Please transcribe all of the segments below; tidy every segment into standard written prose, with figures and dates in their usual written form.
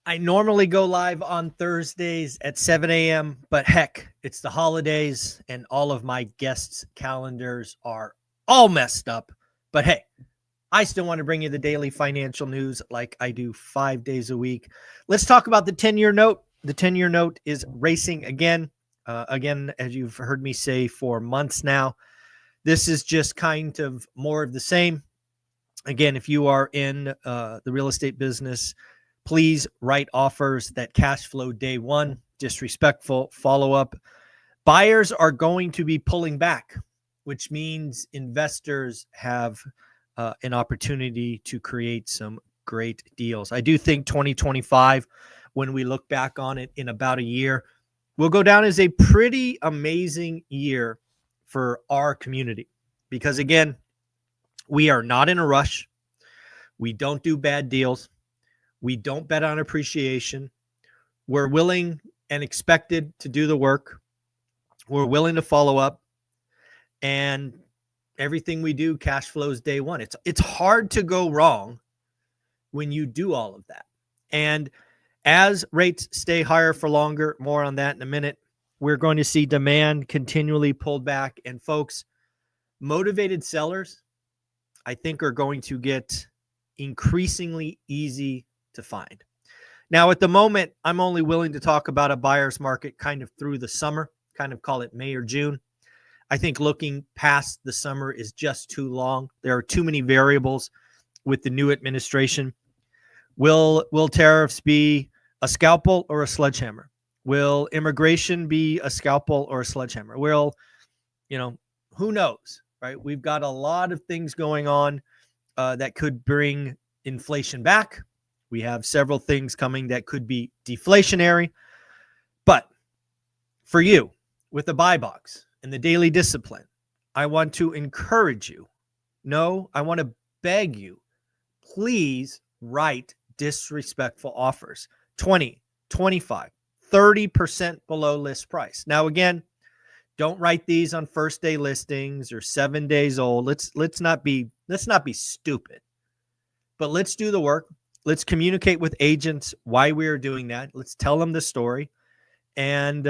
I normally go live on Thursdays at 7 a.m., but heck, it's the holidays and all of my guests' calendars are all messed up. But hey, I still want to bring you the daily financial news like I do 5 days a week. Let's talk about the 10-year note. The 10-year note is racing again. Again, as you've heard me say for months now, this is just kind of more of the same. Again, if you are in the real estate business, please write offers that cash flow day one, disrespectful, follow up. Buyers are going to be pulling back, which means investors have an opportunity to create some great deals. I do think 2025, when we look back on it in about a year, will go down as a pretty amazing year for our community. Because again, we are not in a rush. We don't do bad deals. We don't bet on appreciation. We're willing and expected to do the work. We're willing to follow up. And everything we do cash flows day one. It's hard to go wrong when you do all of that. And as rates stay higher for longer, more on that in a minute, we're going to see demand continually pulled back. And folks, motivated sellers, I think, are going to get increasingly easy to find. Now, at the moment, I'm only willing to talk about a buyer's market kind of through the summer, kind of call it May or June. I think looking past the summer is just too long. There are too many variables with the new administration. Will tariffs be a scalpel or a sledgehammer? Will immigration be a scalpel or a sledgehammer? Who knows, right? We've got a lot of things going on that could bring inflation back. We have several things coming that could be deflationary. But for you, with the buy box and the daily discipline, I want to encourage you. No, I want to beg you, please write disrespectful offers. 20, 25, 30% below list price. Now, again, don't write these on first day listings or 7 days old. Let's not be stupid. But let's do the work. Let's communicate with agents why we are doing that. Let's tell them the story. And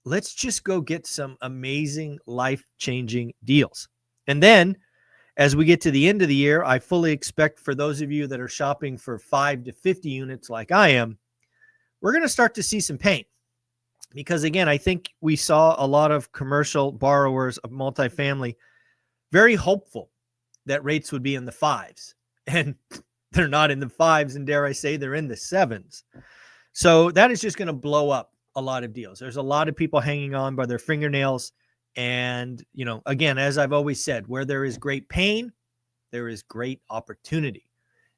let's just go get some amazing life-changing deals. And then as we get to the end of the year, I fully expect for those of you that are shopping for 5 to 50 units like I am, we're going to start to see some pain. Because again, I think we saw a lot of commercial borrowers of multifamily very hopeful that rates would be in the 5s. And they're not in the 5s, and dare I say, they're in the 7s. So that is just going to blow up a lot of deals. There's a lot of people hanging on by their fingernails. And, again, as I've always said, where there is great pain, there is great opportunity.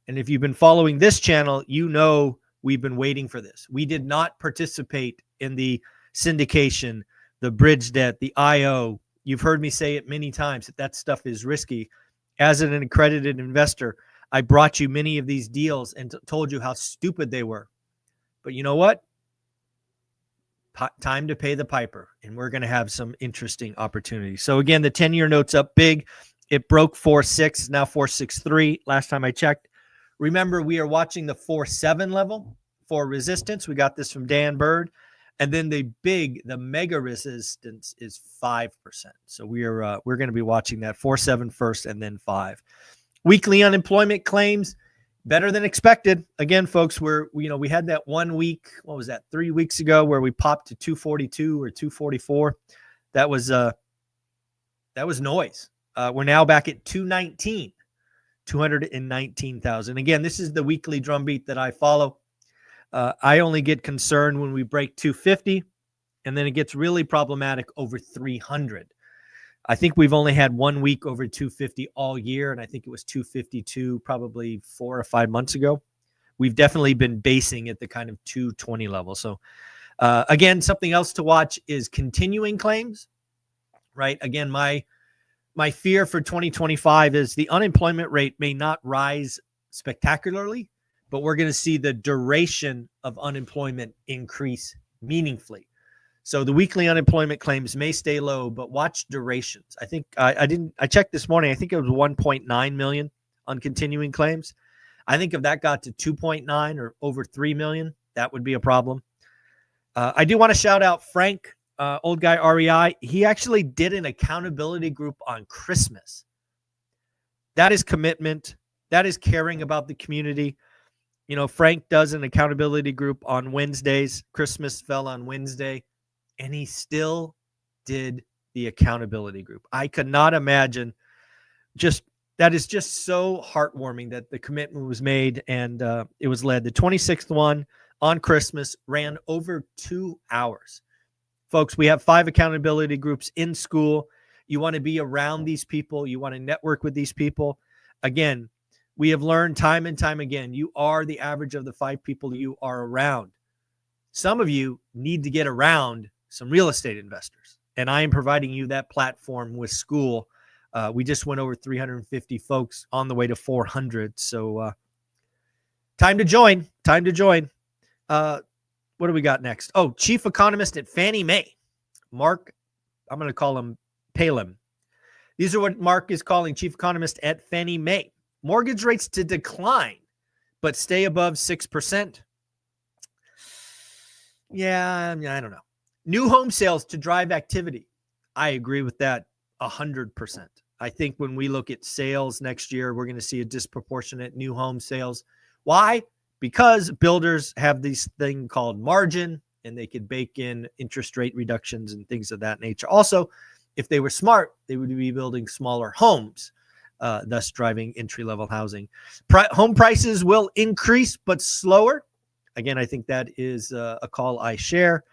And if you've been following this channel, you know we've been waiting for this. We did not participate in the syndication, the bridge debt, the IO. You've heard me say it many times that stuff is risky. As an accredited investor, I brought you many of these deals and told you how stupid they were. But you know what? Time to pay the piper, and we're going to have some interesting opportunities. So again, the 10-year note's up big. It broke 4.6, now 4.63 last time I checked. Remember, we are watching the 4.7 level for resistance. We got this from Dan Bird. And then the mega resistance is 5%. So we're going to be watching that 4.7 first and then 5. Weekly unemployment claims, better than expected. Again, folks, we had that 1 week, 3 weeks ago, where we popped to 242 or 244. That was noise. We're now back at 219,000. Again, this is the weekly drumbeat that I follow. I only get concerned when we break 250, and then it gets really problematic over 300. I think we've only had 1 week over 250 all year, and I think it was 252 probably 4 or 5 months ago. We've definitely been basing at the kind of 220 level. So again, something else to watch is continuing claims, right? Again, my fear for 2025 is the unemployment rate may not rise spectacularly, but we're going to see the duration of unemployment increase meaningfully. So the weekly unemployment claims may stay low, but watch durations. I think I checked this morning. I think it was 1.9 million on continuing claims. I think if that got to 2.9 or over 3 million, that would be a problem. I do want to shout out Frank, old guy REI. He actually did an accountability group on Christmas. That is commitment. That is caring about the community. You know, Frank does an accountability group on Wednesdays. Christmas fell on Wednesday, and he still did the accountability group. I could not imagine. That is just so heartwarming that the commitment was made, and it was led. The 26th one on Christmas ran over 2 hours. Folks, we have 5 accountability groups in school. You want to be around these people. You want to network with these people. Again, we have learned time and time again, you are the average of the 5 people you are around. Some of you need to get around some real estate investors, and I am providing you that platform with school. We just went over 350 folks on the way to 400. So time to join. What do we got next? Oh, chief economist at Fannie Mae, Mark. I'm going to call him Palin. These are what Mark is calling chief economist at Fannie Mae. Mortgage rates to decline, but stay above 6%. Yeah, I don't know. New home sales to drive activity. I agree with that 100%. I think when we look at sales next year, we're going to see a disproportionate new home sales. Why? Because builders have this thing called margin, and they could bake in interest rate reductions and things of that nature. Also, if they were smart, they would be building smaller homes, thus driving entry-level housing. Home prices will increase, but slower. Again, I think that is a call I share.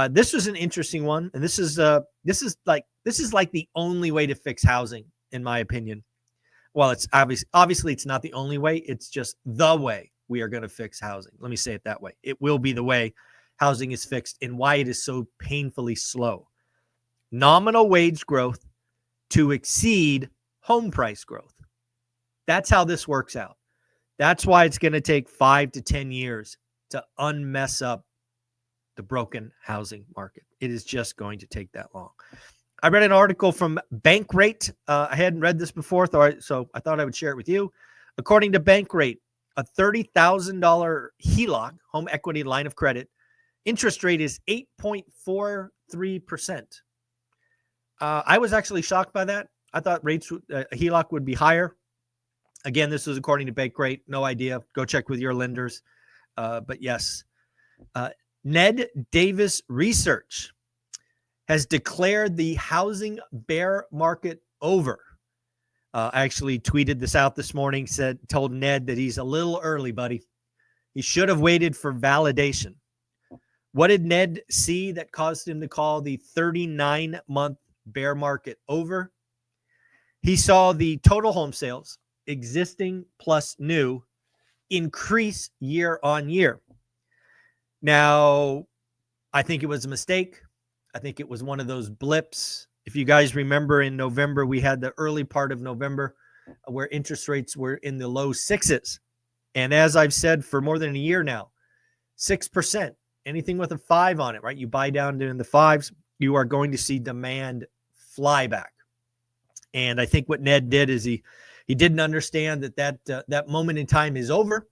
This was an interesting one, and this is like the only way to fix housing, in my opinion. Well, it's obviously it's not the only way. It's just the way we are going to fix housing. Let me say it that way. It will be the way housing is fixed, and why it is so painfully slow. Nominal wage growth to exceed home price growth. That's how this works out. That's why it's going to take 5 to 10 years to unmess up the broken housing market. It is just going to take that long. I read an article from Bankrate. I hadn't read this before, so I thought I would share it with you. According to Bankrate, a $30,000 HELOC, home equity line of credit, interest rate is 8.43%. I was actually shocked by that. I thought rates, HELOC would be higher. Again, this was according to Bankrate. No idea. Go check with your lenders. But yes, Ned Davis Research has declared the housing bear market over. I actually tweeted this out this morning, told Ned that he's a little early, buddy. He should have waited for validation. What did Ned see that caused him to call the 39-month bear market over? He saw the total home sales, existing plus new, increase year on year. Now, I think it was a mistake. I think it was one of those blips. If you guys remember, in November, we had the early part of November where interest rates were in the low 6s. And as I've said for more than a year now, 6%, anything with a 5 on it, right? You buy down in the 5s, you are going to see demand fly back. And I think what Ned did is he didn't understand that moment in time is over,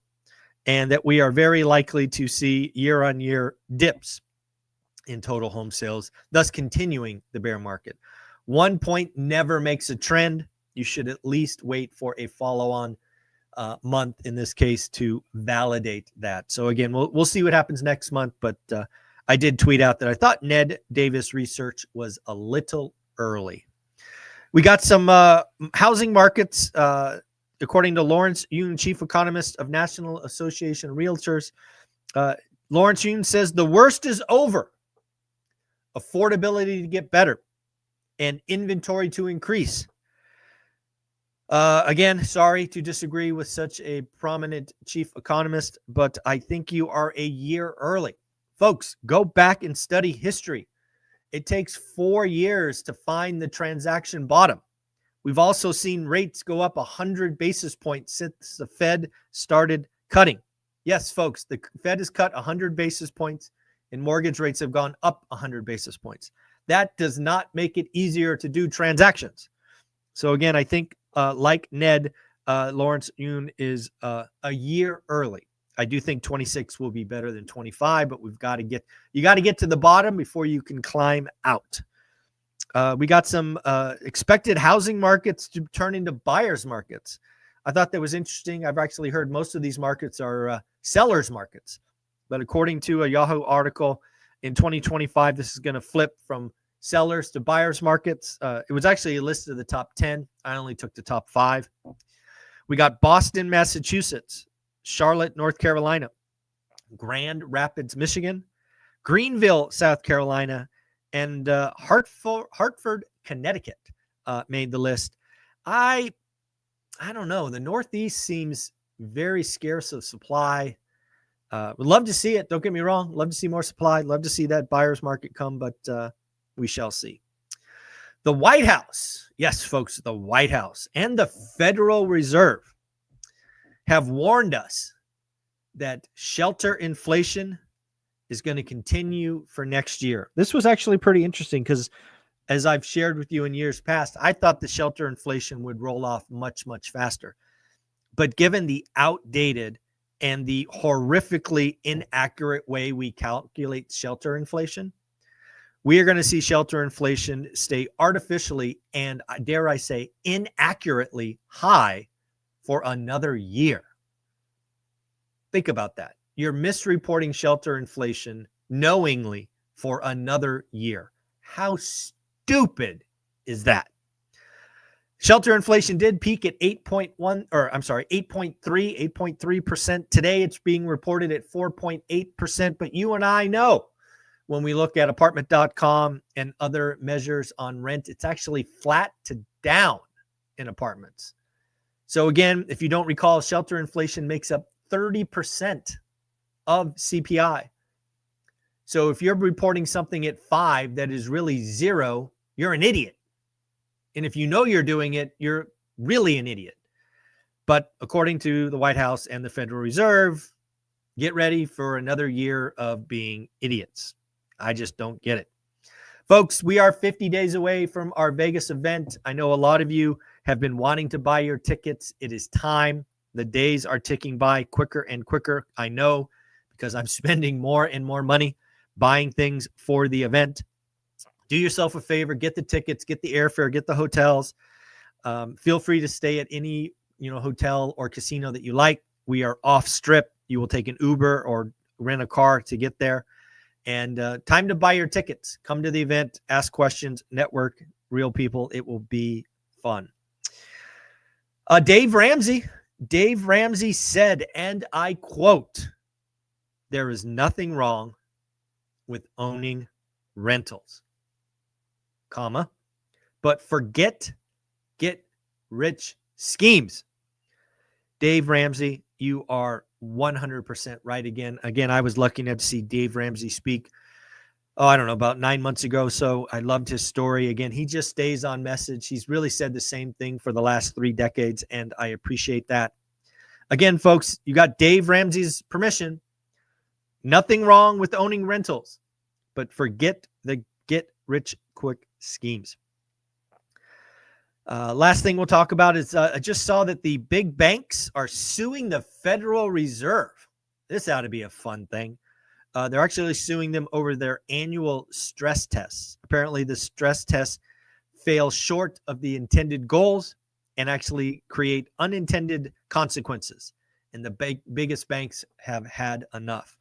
and that we are very likely to see year-on-year dips in total home sales, thus continuing the bear market. 1 point never makes a trend. You should at least wait for a follow-on month, in this case, to validate that. So again, we'll see what happens next month, but I did tweet out that I thought Ned Davis Research was a little early. We got some housing markets, according to Lawrence Yun, chief economist of National Association of Realtors. Lawrence Yun says the worst is over. Affordability to get better and inventory to increase. Again, sorry to disagree with such a prominent chief economist, but I think you are a year early. Folks, go back and study history. It takes 4 years to find the transaction bottom. We've also seen rates go up 100 basis points since the Fed started cutting. Yes, folks, the Fed has cut 100 basis points and mortgage rates have gone up 100 basis points. That does not make it easier to do transactions. So again, I think like Ned, Lawrence Yun is a year early. I do think 26 will be better than 25, but you got to get to the bottom before you can climb out. We got some expected housing markets to turn into buyers markets. I thought that was interesting. I've actually heard most of these markets are sellers markets, but according to a Yahoo article, in 2025, this is going to flip from sellers to buyers markets. It was actually a list of the top 10. I only took the top 5. We got Boston, Massachusetts, Charlotte, North Carolina, Grand Rapids, Michigan, Greenville, South Carolina, and Hartford, Connecticut made the list. I don't know. The Northeast seems very scarce of supply. Would love to see it. Don't get me wrong. Love to see more supply. Love to see that buyer's market come, but we shall see. The White House, yes, folks, the White House and the Federal Reserve have warned us that shelter inflation is going to continue for next year. This was actually pretty interesting because, as I've shared with you in years past, I thought the shelter inflation would roll off much, much faster. But given the outdated and the horrifically inaccurate way we calculate shelter inflation, we are going to see shelter inflation stay artificially and, dare I say, inaccurately high for another year. Think about that. You're misreporting shelter inflation knowingly for another year. How stupid is that? Shelter inflation did peak at 8.3%. Today it's being reported at 4.8%. But you and I know when we look at apartment.com and other measures on rent, it's actually flat to down in apartments. So again, if you don't recall, shelter inflation makes up 30% of CPI. So if you're reporting something at 5 that is really 0, you're an idiot. And if you know you're doing it, you're really an idiot. But according to the White House and the Federal Reserve, get ready for another year of being idiots. I just don't get it. Folks, we are 50 days away from our Vegas event. I know a lot of you have been wanting to buy your tickets. It is time. The days are ticking by quicker and quicker. I know, because I'm spending more and more money buying things for the event. Do yourself a favor, get the tickets, get the airfare, get the hotels. Feel free to stay at any hotel or casino that you like. We are off strip. You will take an Uber or rent a car to get there. And time to buy your tickets. Come to the event, ask questions, network, real people. It will be fun. Dave Ramsey said, and I quote, "There is nothing wrong with owning rentals, comma, but forget get-rich schemes." Dave Ramsey, you are 100% right again. Again, I was lucky enough to see Dave Ramsey speak, I don't know, about 9 months ago. So I loved his story. Again, he just stays on message. He's really said the same thing for the last 3 decades, and I appreciate that. Again, folks, you got Dave Ramsey's permission. Nothing wrong with owning rentals, but forget the get-rich-quick schemes. Last thing we'll talk about is I just saw that the big banks are suing the Federal Reserve. This ought to be a fun thing. They're actually suing them over their annual stress tests. Apparently, the stress tests fail short of the intended goals and actually create unintended consequences. And the biggest banks have had enough.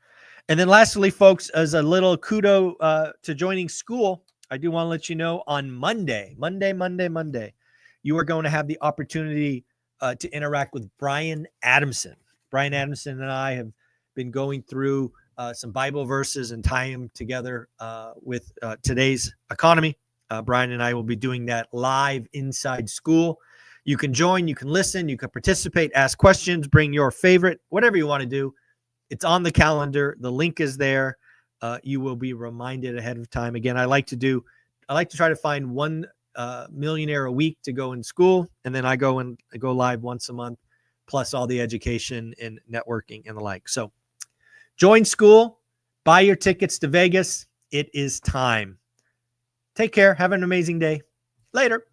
And then lastly, folks, as a little kudo to joining school, I do want to let you know on Monday, you are going to have the opportunity to interact with Brian Adamson. Brian Adamson and I have been going through some Bible verses and tying them together with today's economy. Brian and I will be doing that live inside school. You can join, you can listen, you can participate, ask questions, bring your favorite, whatever you want to do. It's on the calendar. The link is there. You will be reminded ahead of time. Again, I like to try to find one millionaire a week to go in school, and then I go live once a month, plus all the education and networking and the like. So join school, buy your tickets to Vegas. It is time. Take care. Have an amazing day. Later.